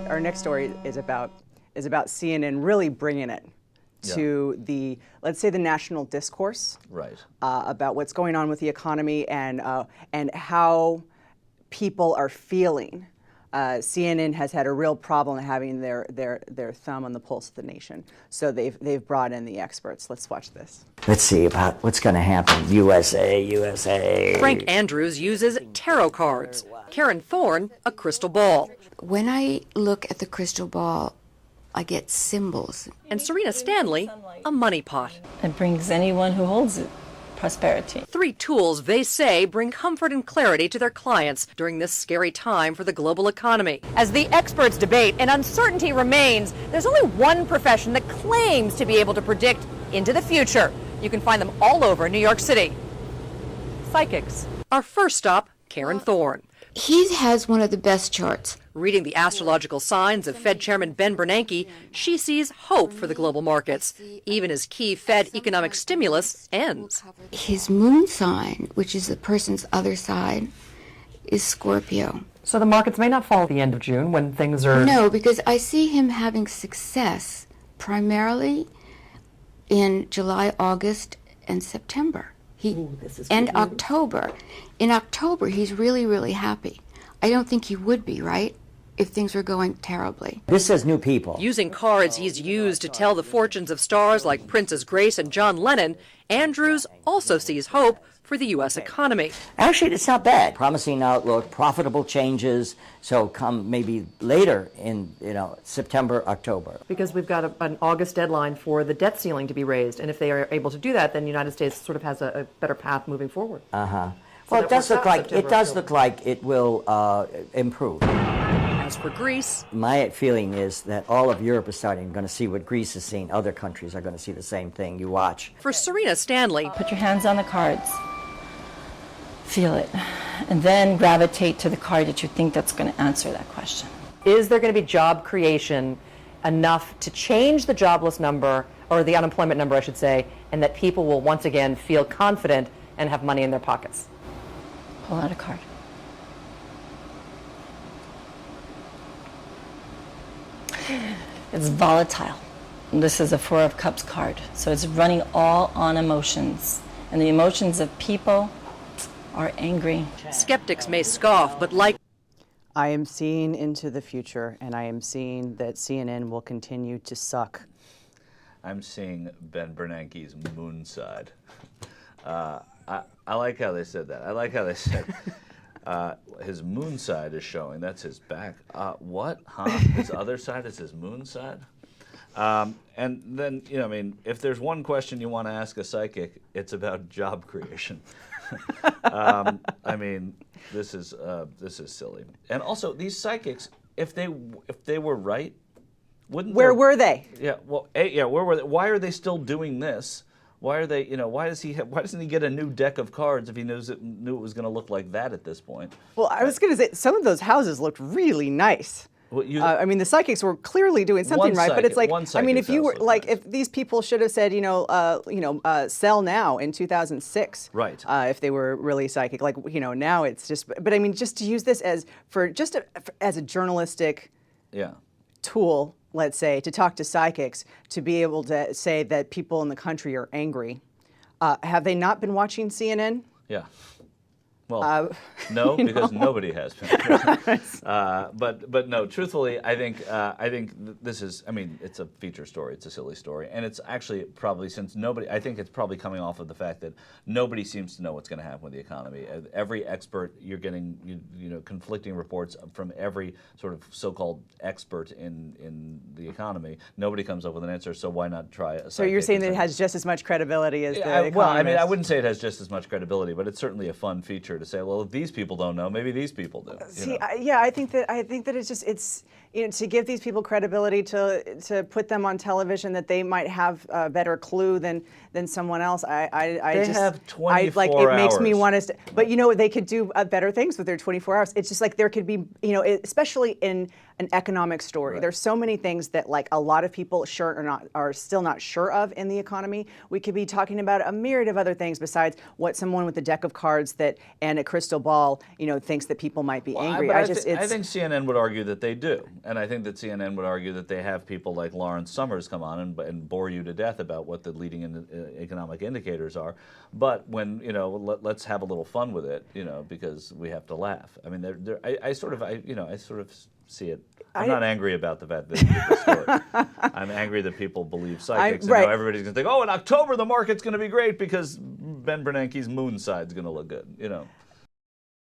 our next story is about CNN really bringing it to the, let's say, the national discourse, right, about what's going on with the economy and how people are feeling. CNN has had a real problem having their thumb on the pulse of the nation, so they've brought in the experts. Let's watch this. Let's see about what's going to happen. USA. Frank Andrews uses tarot cards. Karen Thorne, a crystal ball. When I look at the crystal ball, I get symbols. And Serena Stanley, a money pot. It brings anyone who holds it prosperity. 3 tools they say bring comfort and clarity to their clients during this scary time for the global economy. As the experts debate and uncertainty remains, there's only one profession that claims to be able to predict into the future. You can find them all over New York City. Psychics. Our first stop, Karen Thorne. He has one of the best charts. Reading the astrological signs of Fed Chairman Ben Bernanke, she sees hope for the global markets, even as key Fed economic stimulus ends. His moon sign, which is the person's other side, is Scorpio. So the markets may not fall at the end of June when things are... No, because I see him having success primarily in July, August, and September. And October. In October, he's really, really happy. I don't think he would be, right, if things were going terribly. This says new people. Using cards he's used to tell the fortunes of stars like Princess Grace and John Lennon, Andrews also sees hope for the U.S. economy. Actually, it's not bad. Promising outlook, profitable changes. So come maybe later in September, October. Because we've got an August deadline for the debt ceiling to be raised, and if they are able to do that, then the United States sort of has a better path moving forward. Well, it does look like it will improve. As for Greece, my feeling is that all of Europe is going to see what Greece is seeing. Other countries are going to see the same thing. You watch. For Serena Stanley, Put your hands on the cards. Feel it. And then gravitate to the card that you think that's going to answer that question. Is there going to be job creation enough to change the jobless number, or the unemployment number, I should say, and that people will once again feel confident and have money in their pockets? Pull out a card. It's volatile. This is a 4 of Cups card. So it's running all on emotions. And the emotions of people are angry. Skeptics may scoff, but like I am seeing into the future, and I am seeing that CNN will continue to suck. I'm seeing Ben Bernanke's moon side. I like how they said that. I like how they said his moon side is showing. That's his back. What? Huh? His other side is his moon side? And then, if there's one question you want to ask a psychic, it's about job creation. This is silly. And also, these psychics, if they were right, wouldn't Where were they? Yeah. Well, where were they? Why are they still doing this? Why are they? Why doesn't he get a new deck of cards if he knew it was going to look like that at this point? Well, I was going to say some of those houses looked really nice. Well, the psychics were clearly doing something right, but it's like, if you were nice. if these people should have said, sell now in 2006, right? If they were really psychic, now it's just, but just to use this as a journalistic, tool, let's say, to talk to psychics, to be able to say that people in the country are angry. Have they not been watching CNN? Yeah. Well, no, because nobody has been. But no, truthfully, I think this is. It's a feature story. It's a silly story, and it's actually probably I think it's probably coming off of the fact that nobody seems to know what's going to happen with the economy. Every expert, you're getting conflicting reports from every sort of so-called expert in the economy. Nobody comes up with an answer. So why not try a? So you're saying that it has just as much credibility as the economist? Well, I wouldn't say it has just as much credibility, but it's certainly a fun feature to say, well, if these people don't know, maybe these people do. I think that it's to give these people credibility, to put them on television, that they might have a better clue than someone else. They have 24 it hours. Makes me want to. But they could do better things with their 24 hours. It's just like there could be, especially in an economic story. Right. There's so many things that a lot of people are still not sure of in the economy. We could be talking about a myriad of other things besides what someone with a deck of cards and a crystal ball, thinks that people might be angry. I think CNN would argue that they do. And I think that CNN would argue that they have people like Lawrence Summers come on and bore you to death about what the leading economic indicators are. But when, let's have a little fun with it, because we have to laugh. I mean, I sort of see it. I'm not angry about the fact that it's a story. I'm angry that people believe psychics. And now everybody's going to think, oh, in October the market's going to be great because Ben Bernanke's moon side's going to look good,